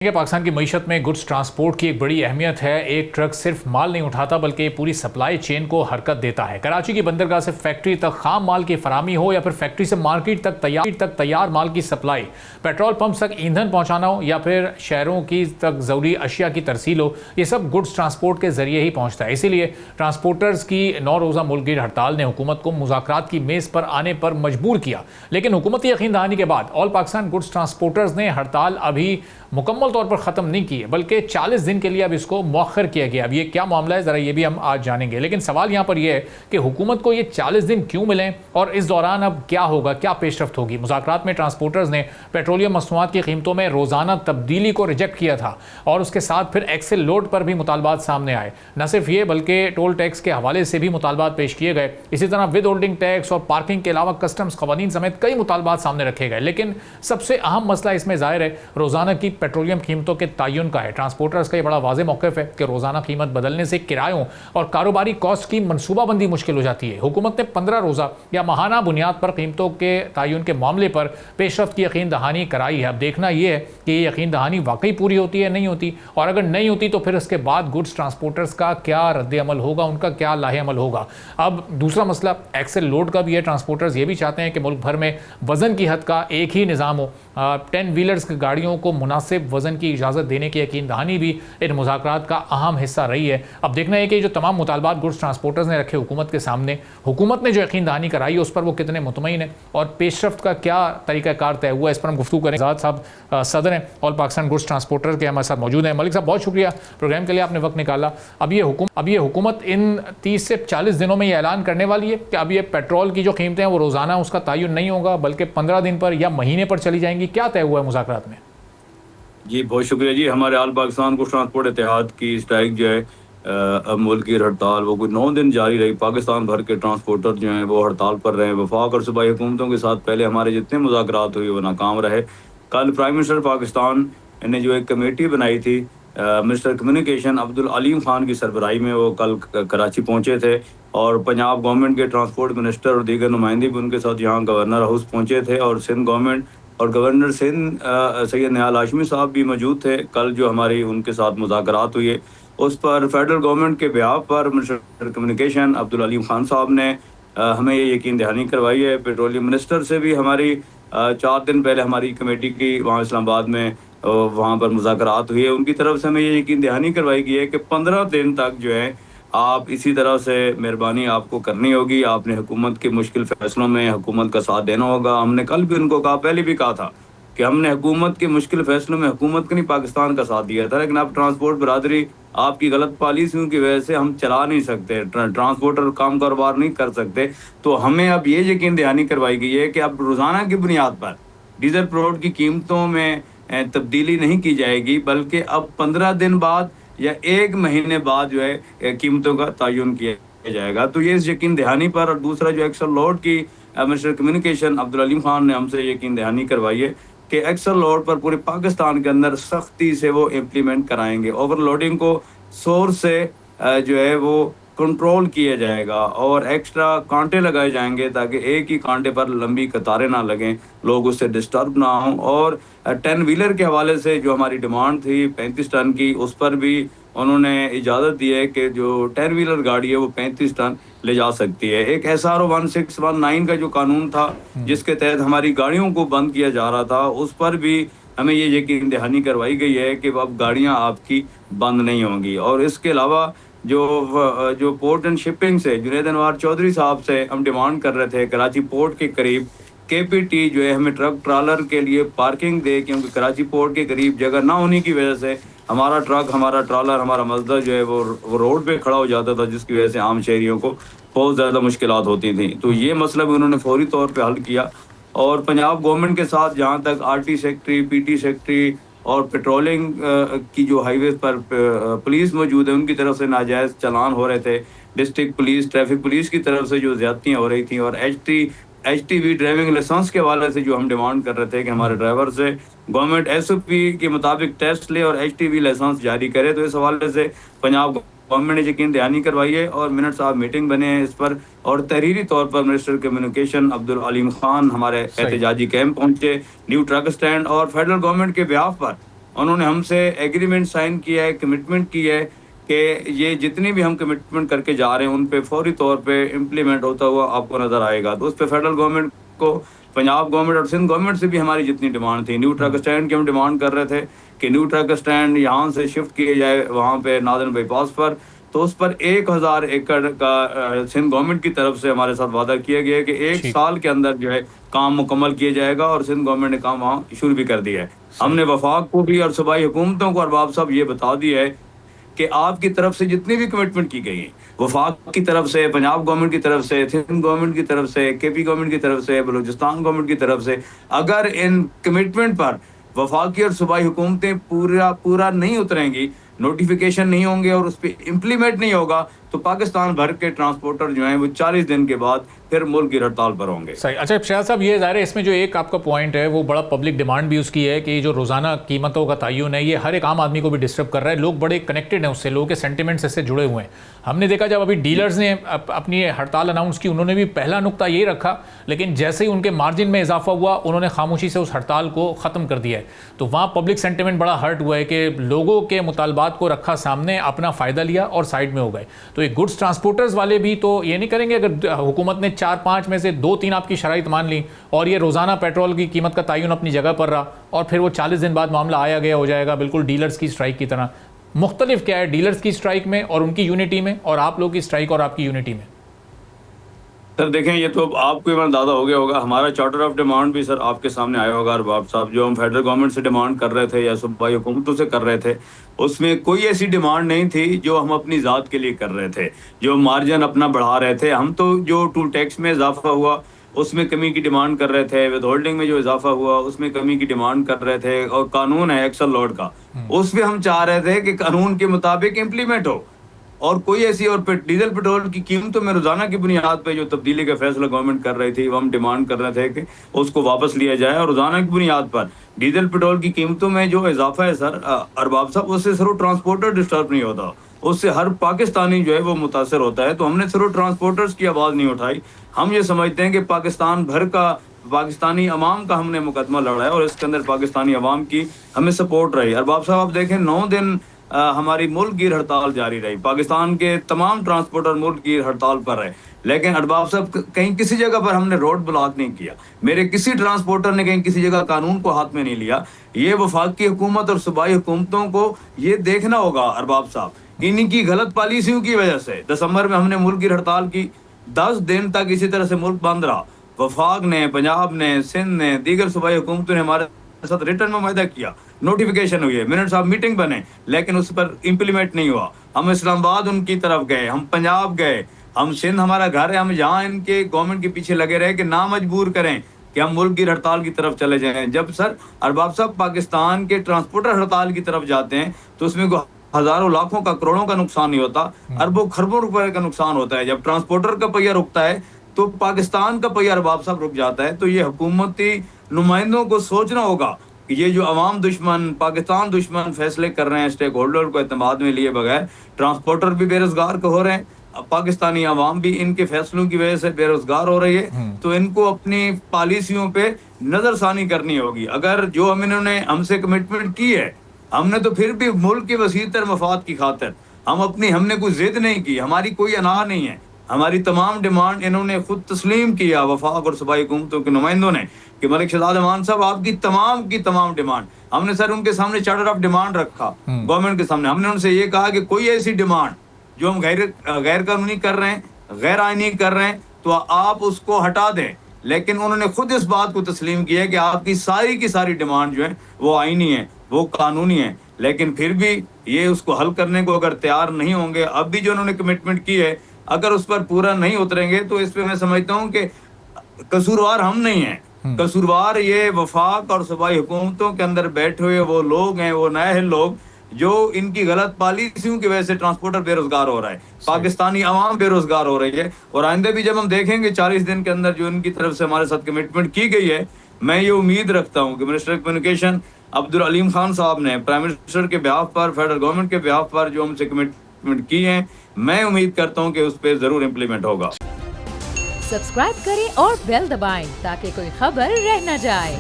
کہ پاکستان کی معیشت میں گڈس ٹرانسپورٹ کی ایک بڑی اہمیت ہے۔ ایک ٹرک صرف مال نہیں اٹھاتا بلکہ پوری سپلائی چین کو حرکت دیتا ہے۔ کراچی کی بندرگاہ سے فیکٹری تک خام مال کی فراہمی ہو یا پھر فیکٹری سے مارکیٹ تک تیار مال کی سپلائی، پیٹرول پمپس تک ایندھن پہنچانا ہو یا پھر شہروں کی تک ضروری اشیاء کی ترسیل ہو، یہ سب گڈس ٹرانسپورٹ کے ذریعے ہی پہنچتا ہے۔ اسی لیے ٹرانسپورٹرز کی 9 روزہ ملک گیر ہڑتال نے حکومت کو مذاکرات کی میز پر آنے پر مجبور کیا، لیکن حکومتی یقین دہانی کے بعد آل پاکستان گڈس ٹرانسپورٹرز نے ہڑتال ابھی مکمل طور پر ختم نہیں کی ہے بلکہ 40 دن کے لیے اب اس کو مؤخر کیا گیا۔ اب یہ کیا معاملہ ہے ذرا یہ بھی ہم آج جانیں گے، لیکن سوال یہاں پر یہ ہے کہ حکومت کو یہ 40 دن کیوں ملیں اور اس دوران اب کیا ہوگا، کیا پیش رفت ہوگی۔ مذاکرات میں ٹرانسپورٹرز نے پیٹرولیم مصنوعات کی قیمتوں میں روزانہ تبدیلی کو ریجیکٹ کیا تھا اور اس کے ساتھ پھر ایکسل لوڈ پر بھی مطالبات سامنے آئے۔ نہ صرف یہ بلکہ ٹول ٹیکس کے حوالے سے بھی مطالبات پیش کیے گئے۔ اسی طرح ود ہولڈنگ ٹیکس اور پارکنگ کے علاوہ کسٹمز قوانین سمیت کئی مطالبات سامنے رکھے گئے، لیکن سب سے اہم مسئلہ اس میں ظاہر ہے روزانہ کی پیٹرولیم قیمتوں کے تعین کا ہے۔ ٹرانسپورٹرز کا یہ بڑا واضح موقف ہے کہ روزانہ قیمت بدلنے سے کرایوں اور کاروباری کاسٹ کی منصوبہ بندی مشکل ہو جاتی ہے۔ حکومت نے 15 روزہ یا ماہانہ بنیاد پر قیمتوں کے تعین کے معاملے پر پیش رفت کی یقین دہانی کرائی ہے۔ اب دیکھنا یہ ہے کہ یہ یقین دہانی واقعی پوری ہوتی ہے نہیں ہوتی، اور اگر نہیں ہوتی تو پھر اس کے بعد گڈس ٹرانسپورٹرز کا کیا رد عمل ہوگا، ان کا کیا لاہ عمل ہوگا۔ اب دوسرا مسئلہ ایکسل لوڈ کا بھی ہے۔ ٹرانسپورٹرز یہ بھی چاہتے ہیں کہ ملک بھر میں وزن کی حد کا ایک ہی نظام ہو۔ 10 ویلرز کی گاڑیوں کو مناسب وزن کی اجازت دینے کی یقین دہانی بھی ان مذاکرات کا اہم حصہ رہی ہے۔ اب دیکھنا ہے کہ جو تمام مطالبات گڈس ٹرانسپورٹرز نے رکھے حکومت کے سامنے، حکومت نے جو یقین دہانی کرائی ہے اس پر وہ کتنے مطمئن ہیں اور پیش رفت کا کیا طریقہ کار طے ہوا ہے، اس پر ہم گفتگو کریں۔ آزاد صاحب صدر ہیں آل پاکستان گڈس ٹرانسپورٹر کے، ہمارے ساتھ موجود ہیں۔ ملک صاحب بہت شکریہ پروگرام کے لیے، آپ نے وقت نکالا۔ اب یہ حکومت ان 30 سے 40 دنوں میں یہ اعلان کرنے والی ہے کہ اب یہ پیٹرول کی جو قیمتیں ہیں وہ روزانہ اس کا تعین نہیں ہوگا بلکہ 15 دن پر یا مہینے پر چلی جائیں گی۔ کیا طے ہوا ہے مذاکرات میں؟ جی بہت شکریہ جی۔ ہمارے آل پاکستان کو ٹرانسپورٹ اتحاد کی اسٹرائک جو ہے اب ملک کی ہڑتال وہ کوئی 9 دن جاری رہی۔ پاکستان بھر کے ٹرانسپورٹر جو ہیں وہ ہڑتال پر رہے۔ وفاق اور صوبائی حکومتوں کے ساتھ پہلے ہمارے جتنے مذاکرات ہوئے وہ ناکام رہے۔ کل پرائم منسٹر پاکستان نے جو ایک کمیٹی بنائی تھی منسٹر کمیونیکیشن عبدالعلیم خان کی سربراہی میں، وہ کل کراچی پہنچے تھے اور پنجاب گورنمنٹ کے ٹرانسپورٹ منسٹر اور دیگر نمائندے بھی ان کے ساتھ یہاں گورنر ہاؤس پہنچے تھے، اور سندھ گورنمنٹ اور گورنر سندھ سید نہال ہاشمی صاحب بھی موجود تھے۔ کل جو ہماری ان کے ساتھ مذاکرات ہوئی ہے اس پر فیڈرل گورنمنٹ کے بیہاف پر منسٹر کمیونیکیشن عبدالعلیم خان صاحب نے ہمیں یہ یقین دہانی کروائی ہے۔ پیٹرولیم منسٹر سے بھی ہماری 4 دن پہلے ہماری کمیٹی کی وہاں اسلام آباد میں وہاں پر مذاکرات ہوئی ہے، ان کی طرف سے ہمیں یہ یقین دہانی کروائی گئی ہے کہ 15 دن تک جو ہے آپ اسی طرح سے مہربانی آپ کو کرنی ہوگی۔ آپ نے حکومت کے مشکل فیصلوں میں حکومت کا ساتھ دینا ہوگا۔ ہم نے کل بھی ان کو کہا، پہلے بھی کہا تھا کہ ہم نے حکومت کے مشکل فیصلوں میں حکومت کا نہیں پاکستان کا ساتھ دیا تھا، لیکن اب ٹرانسپورٹ برادری آپ کی غلط پالیسیوں کی وجہ سے ہم چلا نہیں سکتے، ٹرانسپورٹر کام کاروبار نہیں کر سکتے، تو ہمیں اب یہ یقین دہانی کروائی گئی ہے کہ اب روزانہ کی بنیاد پر ڈیزل پیٹرول کی قیمتوں میں تبدیلی نہیں کی جائے گی بلکہ اب 15 دن بعد یا 1 مہینے بعد جو ہے قیمتوں کا تعین کیا جائے گا۔ تو یہ اس یقین دہانی پر، اور دوسرا جو ایکسل لوڈ کی منسٹر کمیونیکیشن عبدالعلیم خان نے ہم سے یقین دہانی کروائی ہے کہ ایکسل لوڈ پر پورے پاکستان کے اندر سختی سے وہ امپلیمنٹ کرائیں گے۔ اوور لوڈنگ کو سورس سے جو ہے وہ کنٹرول کیا جائے گا اور ایکسٹرا کانٹے لگائے جائیں گے تاکہ ایک ہی کانٹے پر لمبی قطاریں نہ لگیں، لوگ اس سے ڈسٹرب نہ ہوں۔ اور 10 ویلر کے حوالے سے جو ہماری ڈیمانڈ تھی 35 ٹن کی، اس پر بھی انہوں نے اجازت دی ہے کہ جو 10 ویلر گاڑی ہے وہ 35 ٹن لے جا سکتی ہے۔ ایک SRO 1619 کا جو قانون تھا جس کے تحت ہماری گاڑیوں کو بند کیا جا رہا تھا، اس پر بھی ہمیں یہ یقین دہانی کروائی گئی ہے کہ اب گاڑیاں آپ کی بند نہیں ہوں گی۔ اور اس کے علاوہ جو پورٹ اینڈ شپنگ سے جنید انوار چودھری صاحب سے ہم ڈیمانڈ کر رہے تھے، کراچی پورٹ کے قریب KPT جو ہے ہمیں ٹرک ٹرالر کے لیے پارکنگ دے، کیونکہ کراچی پورٹ کے قریب جگہ نہ ہونے کی وجہ سے ہمارا ٹرک، ہمارا ٹرالر، ہمارا مزدہ جو ہے وہ روڈ پہ کھڑا ہو جاتا تھا، جس کی وجہ سے عام شہریوں کو بہت زیادہ مشکلات ہوتی تھیں۔ تو یہ مسئلہ بھی انہوں نے فوری طور پہ حل کیا، اور پنجاب گورنمنٹ کے ساتھ جہاں تک RT سیکٹری، PT سیکٹری اور پیٹرولنگ کی جو ہائی ویز پر پولیس موجود ہے ان کی طرف سے ناجائز چلان ہو رہے تھے، ڈسٹرکٹ پولیس، ٹریفک پولیس کی طرف سے جو زیادتیاں ہو رہی تھیں، اور HTV ڈرائیونگ لائسنس کے حوالے سے جو ہم ڈیمانڈ کر رہے تھے کہ ہمارے ڈرائیور سے گورنمنٹ SOP کے مطابق ٹیسٹ لے اور HTV لائسنس جاری کرے، تو اس حوالے سے پنجاب گورنمنٹ نے یقین دہانی کروائی ہے اور منٹ صاحب میٹنگ بنے ہیں اس پر، اور تحریری طور پر منسٹر کمیونیکیشن عبدالعلیم خان ہمارے احتجاجی کیمپ پہنچے، نیو ٹرک اسٹینڈ، اور فیڈرل گورنمنٹ کے بیہاف پر انہوں نے ہم سے ایگریمنٹ سائن کیا ہے, کمٹمنٹ کی ہے کہ یہ جتنی بھی ہم کمٹمنٹ کر کے جا رہے ہیں ان پہ فوری طور پہ امپلیمنٹ ہوتا ہوا آپ کو نظر آئے گا. تو اس پہ فیڈرل گورنمنٹ کو, پنجاب گورنمنٹ اور سندھ گورنمنٹ سے بھی ہماری جتنی ڈیمانڈ تھی, نیو ٹرک اسٹینڈ کی ہم ڈیمانڈ کر رہے تھے کہ نیو ٹرک اسٹینڈ یہاں سے شفٹ کیے جائے وہاں پہ نادن بائی پاس پر. تو اس پر 1000 ایکڑ کا سندھ گورنمنٹ کی طرف سے ہمارے ساتھ وعدہ کیا گیا کہ 1 سال کے اندر جو ہے کام مکمل کیا جائے گا, اور سندھ گورنمنٹ نے کام وہاں شروع بھی کر دیا ہے. ہم نے وفاق کو بھی اور صوبائی حکومتوں کو ارباب صاحب یہ بتا دیا ہے کہ آپ کی طرف سے جتنی بھی کمٹمنٹ کی گئی ہیں, وفاق کی طرف سے, پنجاب گورنمنٹ کی طرف سے, سندھ گورنمنٹ کی طرف سے, کے پی گورنمنٹ کی طرف سے, بلوچستان گورنمنٹ کی طرف سے, اگر ان کمٹمنٹ پر وفاقی اور صوبائی حکومتیں پورا نہیں اتریں گی, نوٹیفیکیشن نہیں ہوں گے اور اس پہ امپلیمنٹ نہیں ہوگا, تو پاکستان بھر کے ٹرانسپورٹر جو ہیں وہ 40 دن کے بعد پھر ملک کی ہڑتال پر ہوں گے. صحیح. اچھا شہزاد صاحب, یہ ظاہر ہے اس میں جو ایک آپ کا پوائنٹ ہے وہ بڑا پبلک ڈیمانڈ بھی اس کی ہے کہ یہ جو روزانہ قیمتوں کا تعین ہے یہ ہر ایک عام آدمی کو بھی ڈسٹرب کر رہا ہے. لوگ بڑے کنیکٹڈ ہیں اس سے, لوگوں کے سینٹیمنٹس اس سے جڑے ہوئے ہیں. ہم نے دیکھا جب ابھی ڈیلرز نے اپنی ہڑتال اناؤنس کی, انہوں نے بھی پہلا نقطہ یہی رکھا, لیکن جیسے ہی ان کے مارجن میں اضافہ ہوا انہوں نے خاموشی سے اس ہڑتال کو ختم کر دیا ہے. تو وہاں پبلک سینٹیمنٹ بڑا ہرٹ ہوا ہے کہ لوگوں کے مطالبات کو رکھا سامنے, اپنا فائدہ لیا اور سائڈ میں ہو گئے. تو یہ گڈس ٹرانسپورٹرز والے بھی تو یہ نہیں کریں گے اگر حکومت نے 4-5 میں سے 2-3 آپ کی شرائط مان لی اور یہ روزانہ پیٹرول کی قیمت کا تعین اپنی جگہ پر رہا, اور پھر وہ 40 دن بعد معاملہ آیا گیا ہو جائے گا بالکل ڈیلرز کی اسٹرائک کی طرح. مختلف کیا ہے ڈیلرز کی اسٹرائک میں اور ان کی یونٹی میں, اور آپ لوگ کی اسٹرائک اور آپ کی یونٹی میں؟ سر دیکھیں, یہ تو آپ کو اندازہ ہو گیا ہوگا, ہمارا چارٹر آف ڈیمانڈ بھی سر آپ کے سامنے آیا ہوگا ارباب صاحب, جو ہم فیڈرل گورنمنٹ سے ڈیمانڈ کر رہے تھے یا صوبائی حکومتوں سے کر رہے تھے, اس میں کوئی ایسی ڈیمانڈ نہیں تھی جو ہم اپنی ذات کے لیے کر رہے تھے, جو مارجن اپنا بڑھا رہے تھے. ہم تو جو ٹول ٹیکس میں اضافہ ہوا اس میں کمی کی ڈیمانڈ کر رہے تھے, ود ہولڈنگ میں جو اضافہ ہوا اس میں کمی کی ڈیمانڈ کر رہے تھے, اور قانون ہے ایکسل لوڈ کا, اس میں ہم چاہ رہے تھے کہ قانون کے مطابق امپلیمنٹ ہو, اور کوئی ایسی, اور ڈیزل پیٹرول کی قیمتوں میں روزانہ کی بنیاد پہ جو تبدیلی کا فیصلہ گورنمنٹ کر رہی تھی وہ ہم ڈیمانڈ کر رہے تھے کہ اس کو واپس لیا جائے, اور روزانہ کی بنیاد پر ڈیزل پیٹرول کی قیمتوں میں جو اضافہ ہے سر ارباب صاحب, اس سے صرف ٹرانسپورٹر ڈسٹرب نہیں ہوتا, اس سے ہر پاکستانی جو ہے وہ متاثر ہوتا ہے. تو ہم نے صرف ٹرانسپورٹرز کی آواز نہیں اٹھائی, ہم یہ سمجھتے ہیں کہ پاکستان بھر کا, پاکستانی عوام کا ہم نے مقدمہ لڑا ہے, اور اس کے اندر پاکستانی عوام کی ہمیں سپورٹ رہی. ارباب صاحب آپ دیکھیں 9 دن ہماری ملک گیر ہڑتال جاری رہی, پاکستان کے تمام ٹرانسپورٹر ملک گیر ہڑتال پر رہے, لیکن ارباب صاحب کہیں کسی جگہ پر ہم نے روڈ بلاک نہیں کیا, میرے کسی ٹرانسپورٹر نے کہیں کسی جگہ قانون کو ہاتھ میں نہیں لیا. یہ وفاقی حکومت اور صوبائی حکومتوں کو یہ دیکھنا ہوگا ارباب صاحب, انہی کی غلط پالیسیوں کی وجہ سے دسمبر میں ہم نے ملک گیر ہڑتال کی, 10 دن تک اسی طرح سے ملک بند رہا. وفاق نے, پنجاب نے, سندھ نے, دیگر صوبائی حکومتوں نے ہمارے ساتھ ریٹرن میں معاہدہ کیا, نوٹیفیکیشن ہوئی ہے, منٹس آف میٹنگ بنے, لیکن اس پر امپلیمنٹ نہیں ہوا. ہم اسلام آباد ان کی طرف گئے, ہم پنجاب گئے, ہم سندھ ہمارا گھر ہے, ہم یہاں ان کے گورنمنٹ کے پیچھے لگے رہے کہ نہ مجبور کریں کہ ہم ملک کی ہڑتال کی طرف چلے جائیں. جب سر ارباب صاحب پاکستان کے ٹرانسپورٹر ہڑتال کی طرف جاتے ہیں تو اس میں ہزاروں لاکھوں کا, کروڑوں کا نقصان نہیں ہوتا, اربوں خربوں روپے کا نقصان ہوتا ہے. جب ٹرانسپورٹر کا پہیہ رکتا ہے تو پاکستان کا پہیہ ارباب صاحب رک جاتا ہے. تو یہ حکومتی نمائندوں کو سوچنا ہوگا کہ یہ جو عوام دشمن, پاکستان دشمن فیصلے کر رہے ہیں اسٹیک ہولڈر کو اعتماد میں لیے بغیر, ٹرانسپورٹر بھی بے روزگار ہو رہے ہیں, پاکستانی عوام بھی ان کے فیصلوں کی وجہ سے بے روزگار ہو رہی ہے. تو ان کو اپنی پالیسیوں پہ نظر ثانی کرنی ہوگی. اگر جو انہوں نے ہم سے کمٹمنٹ کی ہے, ہم نے تو پھر بھی ملک کے وسیع تر مفاد کی خاطر ہم نے کوئی ضد نہیں کی, ہماری کوئی انا نہیں ہے, ہماری تمام ڈیمانڈ انہوں نے خود تسلیم کیا, وفاق اور صوبائی حکومتوں کے نمائندوں نے, کہ ملک شہزاد امان صاحب آپ کی تمام ڈیمانڈ, ہم نے سر ان کے سامنے چارٹر آف ڈیمانڈ رکھا گورنمنٹ کے سامنے. ہم نے ان سے یہ کہا کہ کوئی ایسی ڈیمانڈ جو ہم غیر قانونی کر رہے ہیں, غیر آئینی کر رہے ہیں, تو آپ اس کو ہٹا دیں. لیکن انہوں نے خود اس بات کو تسلیم کیا کہ آپ کی ساری ڈیمانڈ جو ہے وہ آئینی ہے, وہ قانونی ہے, لیکن پھر بھی یہ اس کو حل کرنے کو اگر تیار نہیں ہوں گے, اب بھی جو انہوں نے کمٹمنٹ کی ہے اگر اس پر پورا نہیں اتریں گے, تو اس پہ میں سمجھتا ہوں کہ قصوروار ہم نہیں ہیں, قصوروار یہ وفاق اور صوبائی حکومتوں کے اندر بیٹھے ہوئے وہ لوگ ہیں, وہ نائل لوگ جو ان کی غلط پالیسیوں کی وجہ سے ٹرانسپورٹر بے روزگار ہو رہا ہے, پاکستانی عوام بے روزگار ہو رہی ہے. اور آئندہ بھی جب ہم دیکھیں گے 40 دن کے اندر جو ان کی طرف سے ہمارے ساتھ کمٹمنٹ کی گئی ہے, میں یہ امید رکھتا ہوں کہ منسٹر کمیونیکیشن عبدالعلیم خان صاحب نے پرائم منسٹر کے بیہاف پر, فیڈرل گورنمنٹ کے بیہاف پر جو ہم سے کمٹمنٹ کی ہیں, میں امید کرتا ہوں کہ اس پہ ضرور امپلیمنٹ ہوگا. سبسکرائب کریں اور بیل دبائیں تاکہ کوئی خبر رہ نہ جائے.